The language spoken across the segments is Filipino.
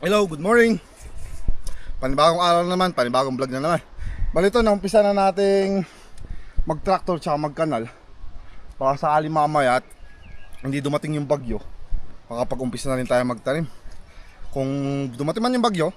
Hello, good morning. Panibagong araw na naman, panibagong vlog na naman. Balito, naumpisa na nating mag-tractor tsaka mag-kanal. Baka sakali mamaya at hindi dumating yung bagyo, makapag-umpisa na rin tayo magtanim. Kung dumating man yung bagyo,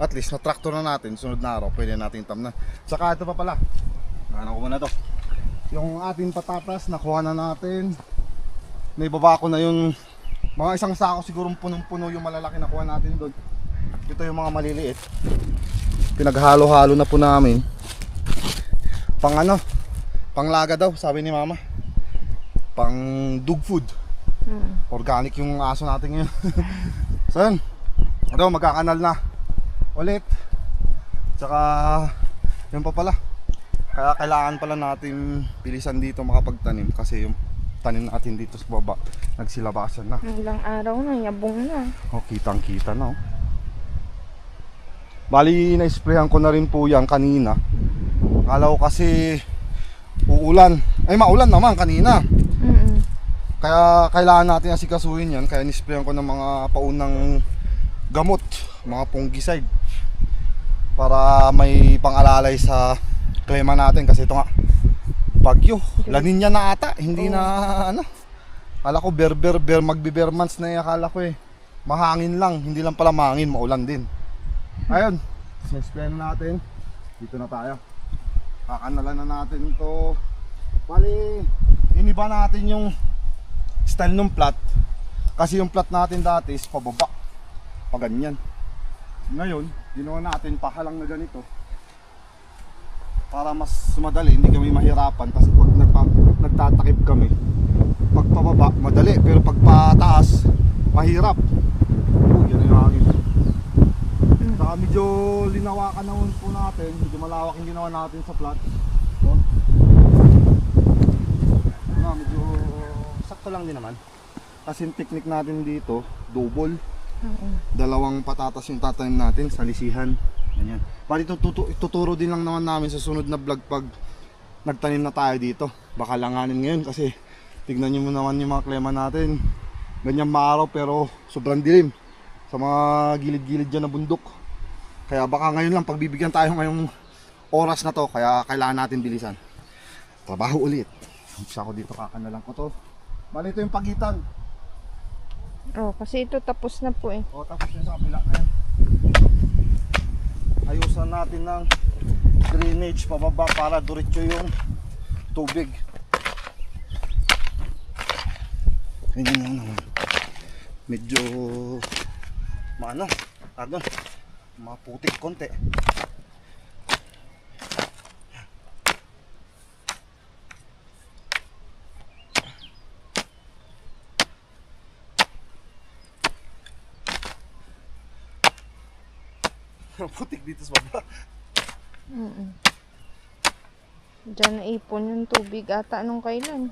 at least na-tractor na natin, sunod na araw pwede natin tamnan. Saka ito pa pala, ano ko muna to, yung ating patatas nakuha na natin. Naibaba ko na yung mga isang sako, siguro punong-puno yung malalaki na kuha natin doon. Ito yung mga maliliit, pinaghalo-halo na po namin. Pang ano, panglaga daw sabi ni mama, pang dog food. Organic yung aso natin ngayon. So yun, ito magkakanal na ulit. Tsaka yun pa pala, kaya kailangan pala natin bilisan dito makapagtanim, kasi yung tanim natin dito sa baba nagsilabasan na. Ilang araw na, yabong na. Oh, kitang kita na oh. Bali, na-sprayan ko na rin po yan kanina. Akala ko kasi uulan. Ay, maulan naman kanina. Kaya kailangan natin asikasuhin yan. Kaya nisprayan ko ng mga paunang gamot, mga fungicide, para may pangalalay sa klima natin. Kasi ito nga, bagyo, La Niña na ata. Hindi na ano, akala ko magbe-bear months na yung akala ko eh. Mahangin lang, hindi lang pala mahangin, maulan din. Ayun, sinexplain na natin. Dito na tayo. Kakanalan na natin ito. Bali, iniba natin yung style ng plat. Kasi yung plat natin dati is pababa, paganyan. Ngayon, ginawa natin pahalang na ganito, para mas madali, hindi kami mahirapan. Kasi pag nagtatakip kami, pagpababa madali, pero pag pataas mahirap. Yan yung hangin. Saka medyo linawakan naman po natin, medyo malawak yung ginawa natin sa plat. So, medyo sakto lang din naman. Kasi yung technique natin dito, double. Dalawang patatas yung tatanim natin sa lisihan. Ganyan. Bali tuturo din lang naman namin sa sunod na vlog pag nagtanim na tayo dito. Baka langanin ngayon kasi tignan nyo naman yung mga klema natin. Ganyan maaraw pero sobrang dilim sa mga gilid-gilid dyan na bundok. Kaya baka ngayon lang pagbibigyan tayo ngayong oras na to, kaya kailangan natin bilisan. Trabaho ulit. Umpisa ko dito, kakanalan ko to. Bali ito yung pagitan. Oh, kasi ito tapos na po eh. O, tapos yun sa kabila na yan. Ayusan natin ng drainage pababa para diretso yung tubig. Ganyan lang naman. Medyo maano, tagon, maputik konti. Putik dito sa baba. Diyan naipon yung tubig ata nung kailan.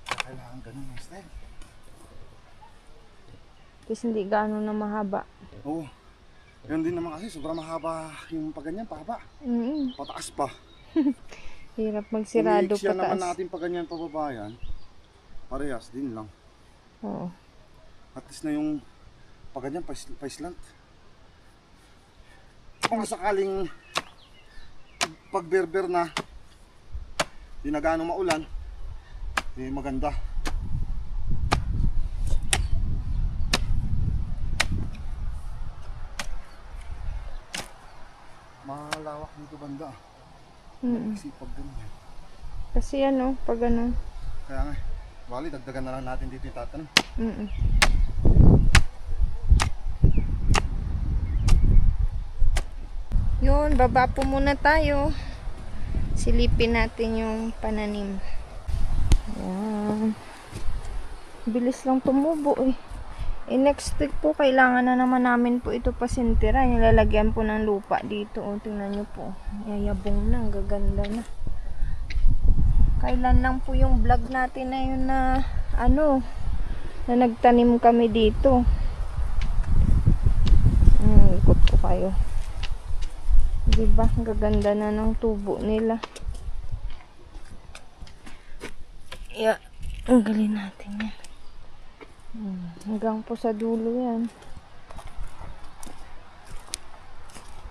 Kailangan ganun yung style. Kasi hindi gano'n na mahaba. Oo. Yan din naman kasi sobrang mahaba yung paganyan, pahaba. Pataas pa. Hirap magsirado Kung naman pataas. natin paganyan pababa yan, parehas din lang. Oo. At least na yung paganyan, pa-slant. Kung sakaling pagberber na, di na gaano maulan, eh maganda. Malawak dito banda. Sipag ganyan. Kasi ano, pag ano. Kaya nga, bali dagdagan na lang natin dito yung tatanong. Yun, baba po muna tayo. Silipin natin yung pananim. Ayan. Bilis lang tumubo eh. Next week po, kailangan na naman namin po ito pasintira. Nilalagyan po ng lupa dito. O, tingnan nyo po. Yayabong na, ang gaganda na. Kailan lang po yung vlog natin na yun na, ano, na nagtanim kami dito. Ikot ko kayo. Diba? Ang gaganda na ng tubo nila. Yeah. Ang galing natin yan. Hanggang po sa dulo yan.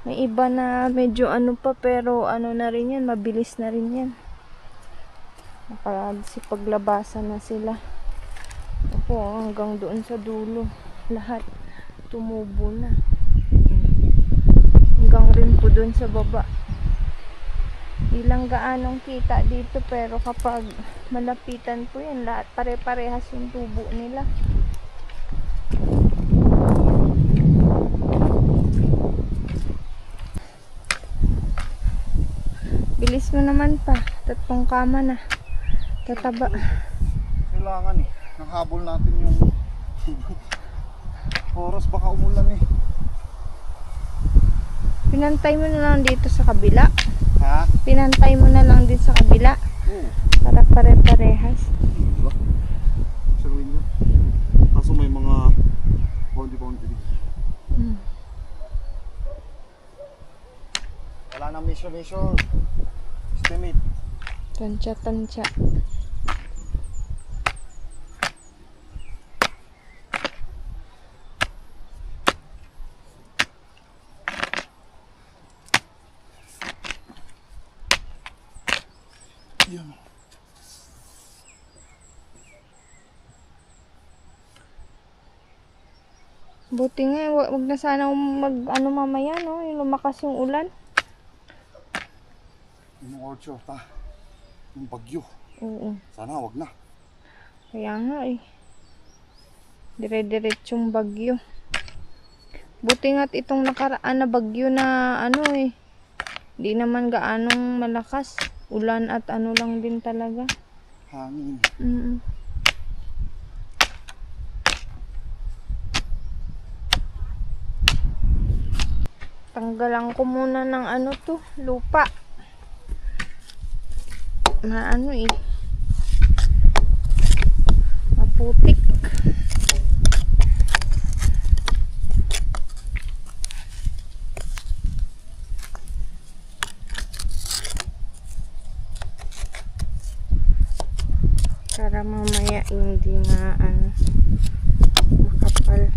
May iba na medyo ano pa, pero ano na rin yan, mabilis na rin yan. Nakasipaglabasan na sila. Opo, hanggang doon sa dulo. Lahat tumubo na. Hanggang rin po doon sa baba. Ilang gaanong kita dito, pero kapag malapitan po yan, lahat pare-parehas yung tubo nila. Bilis mo naman pa. 3 kama na. Tataba. Kailangan eh. Nakahabol natin yung oras, baka umulan eh. Pinantay mo na lang dito sa kabila. Ha? Pinantay mo na lang din sa kabila. Oo. Para pare-parehas. Diba? Saruin niya. Kaso may mga bounty dito. Wala nang mission. Estimate. Tansya. Yan. Buti nga, wag na sana mag mamaya, no? Yung lumakas yung ulan. Yung orcho, yung bagyo. Oo. Sana wag na. Kaya nga eh. Dire-diretsong bagyo. Buti nga't itong nakaraan na bagyo na ano eh. Di naman gaanong malakas. Ulan at ano lang din talaga. Hangin. Tanggalan ko muna ng ano to, lupa. Ano eh. Maputik. Para mamaya hindi makapal.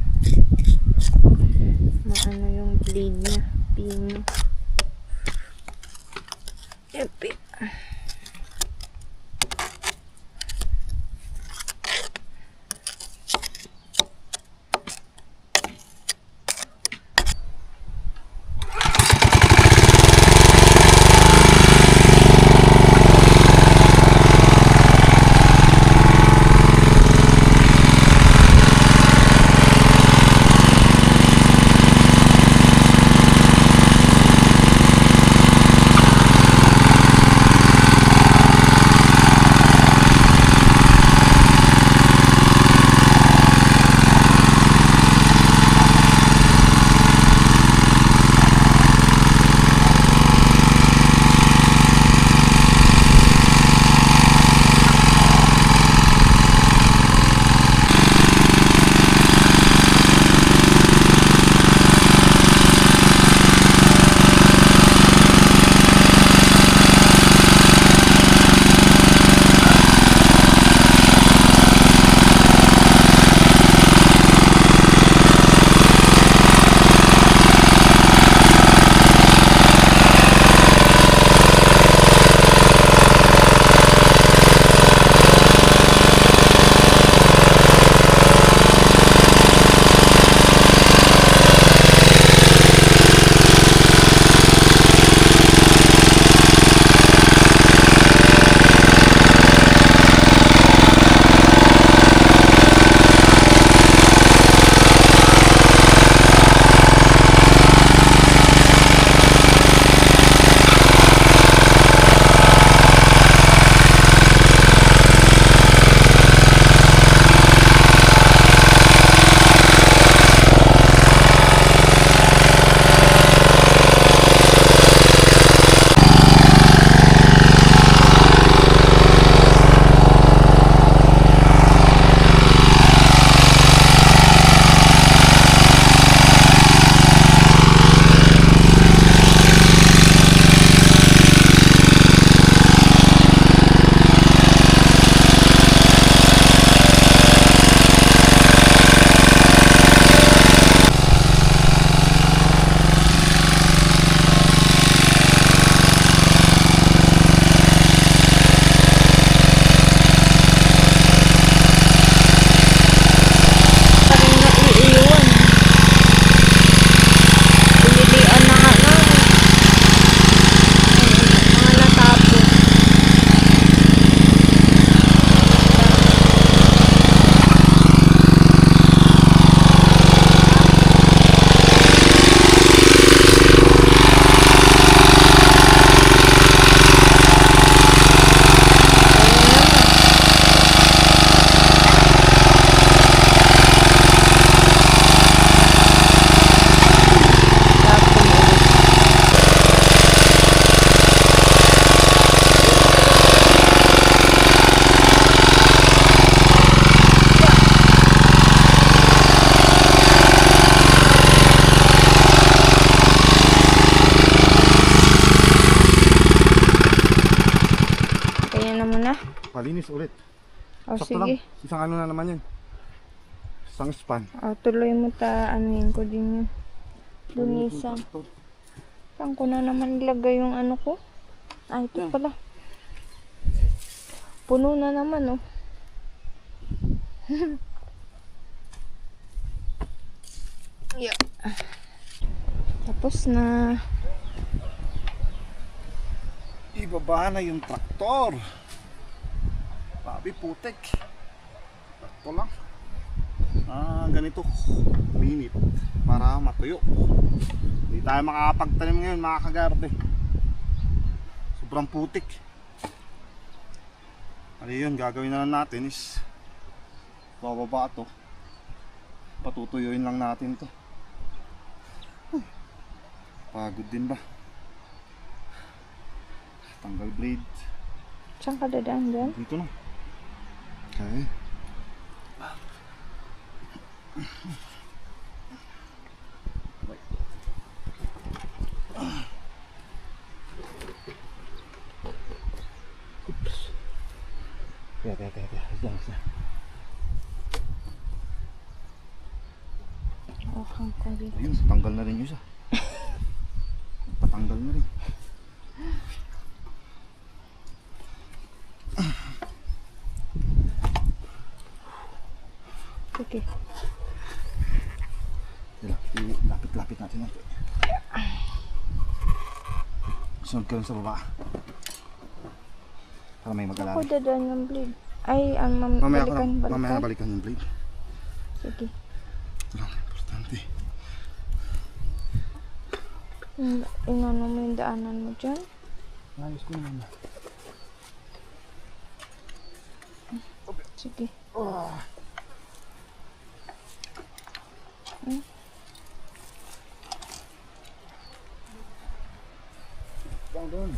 Maano yung blade niya. Pino. Epic. malinis ulit. O Sakto sige. lang, isang ano na naman yun. Isang span. O tuloy mo anuhin ko din yun. Lunisan. Saan ko na naman ilagay yung ano ko? Ay, ito pala. Puno na naman, oh. Yeah. Tapos na. Ibaba na yung traktor. Sabi putik. Ito lang. Ganito. Minute. Para matuyo. Hindi tayo makakapagtanim ngayon mga kagarde. Sobrang putik. Ano yun, gagawin na lang natin is bababa ito. Patutuyuin lang natin to. Pagod din ba? Tanggal blade. Saan ka dadaan dyan? Dito na. Okay. Oops. Kaya. Diyan. Oh, hangko dito. Ayun, tanggal na rin yung isa. Patanggal na rin. Okay. Lapit-lapit natin natin. Sunod ka lang sa baba. Para may Ako mag-alala. dadaan yung blade. Ay, Mamaya balikan. balikan yung blade. Sige. Ito lang, importante. Inano mo yung daanan mo dyan? Ayos ko naman. Sige. Oh. Doon.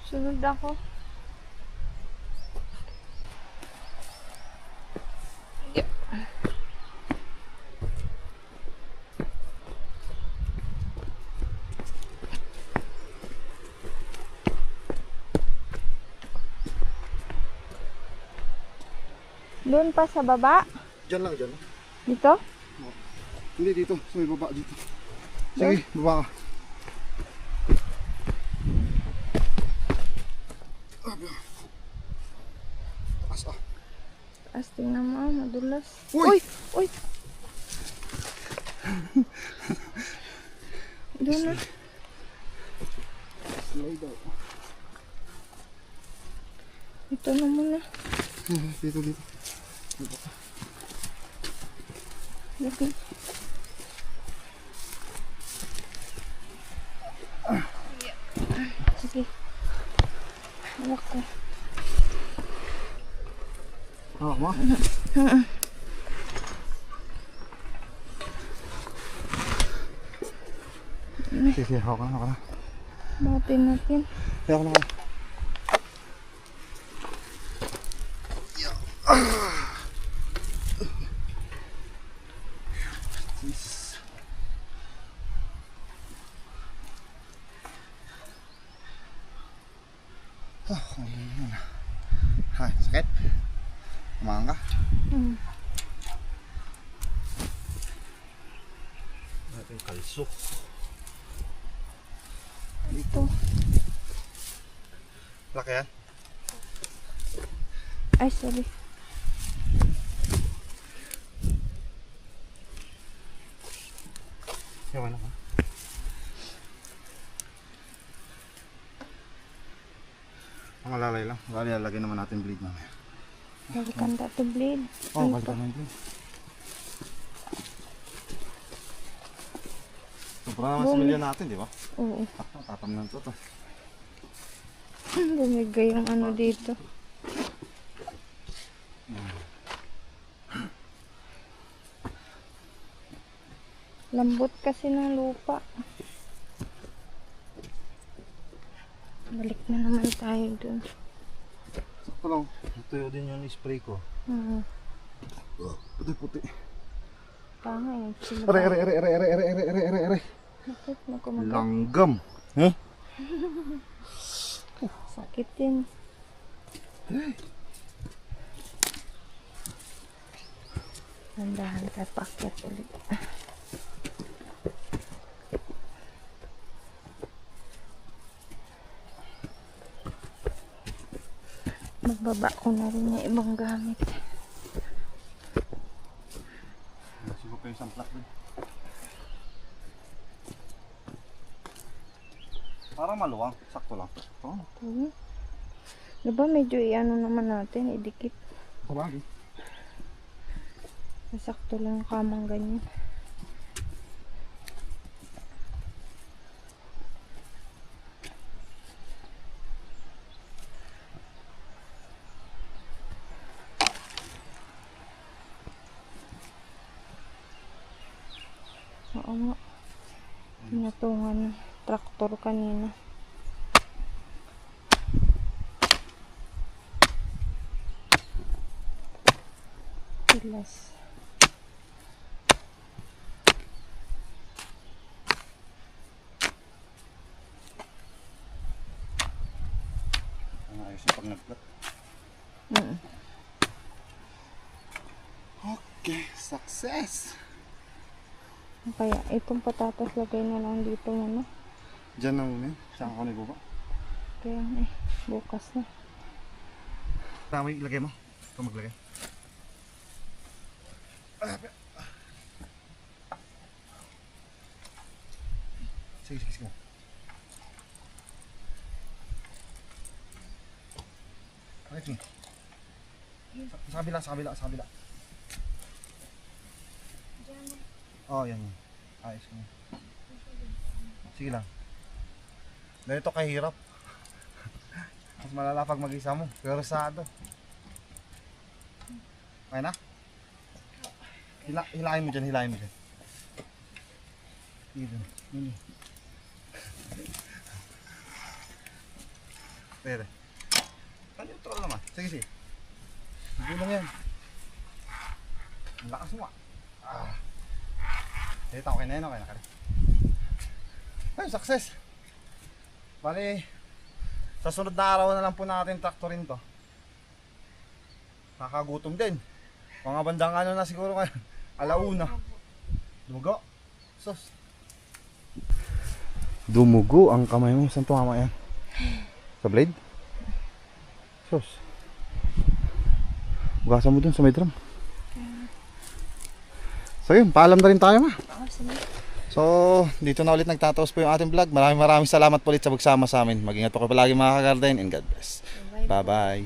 Sunod ako. Yeah. Doon pa sa baba? Diyan lang. Dito? Hindi dito, sa may baba dito. Sige, baba ka. Taas ah. Taas, tingnan mo, madulas. Uy! Uy! Doon na. Slide out. Ito na muna. Dito. Lagi. Sige. Hawak ko. Ma? Sige, hawak ka na. Batin natin. Hawak na. Hai, sakit? Kumain ka? Ating kalso. Ito. Laki yan? Ay, sorry. Yawan ako. Ang alalay lang. Lalagay naman natin bleed mamaya. Balikan dati blade. Oh, balikan naman bleed. Sobrang naman similya natin, di ba? Oo. Tatam lang to. Bumigay yung ano dito. Lambot kasi ng lupa. Balik na naman tayo dun. Sakto lang. Tuyo din yung spray ko. Oo. Puti-puti. Tanga yun. Are. Bakit? Nakumagal. Langgam. Huh? Sakit din. Handahan tayo pakyat ulit. Magbaba ko na rin yung ibang gamit. Siguro pa isang plak din. Parang maluwang. Sakto lang. Oh. Okay. Diba medyo i-ano naman natin, idikit. Sabagay. Sakto lang yung kamang ganyan. Oo nga. Pinatungan ng traktor kanina. Pilas. Ang ayos yung pag nag-plak. Okay, success! Kaya itong patatas lagay na lang dito muna. Diyan na muna. Saan ako nag-uba? Kaya bukas na. Tama yung ilagay mo. Ito maglagay. Sige. Bakit niya? Sa kabila. Oh, yan. Ayos ko. Sige lang. Ganito kahirap. Mas malala pag mag-isa mo. Pero sado. Okay na? Hilahin mo dyan. Yun. Pwede. Neutral naman. Sige. Gulong yan. Ang lakas mo. Ito, okay na yan. Ay, success. Bali, sa sunod na araw na lang po natin traktorin to. Nakagutom din. Mga bandang ano na siguro ngayon. Alauna. Dumugo. Sus. Dumugo ang kamay mo. Saan tumama yan? Sa blade? Sus. Hugasan mo dun sa may drum. So yun, paalam na rin tayo ma. So, dito na ulit nagtatapos po yung ating vlog. Maraming salamat po ulit sa pagsama sa amin. Mag-ingat po kayo palagi mga ka-garden and God bless. Bye-bye.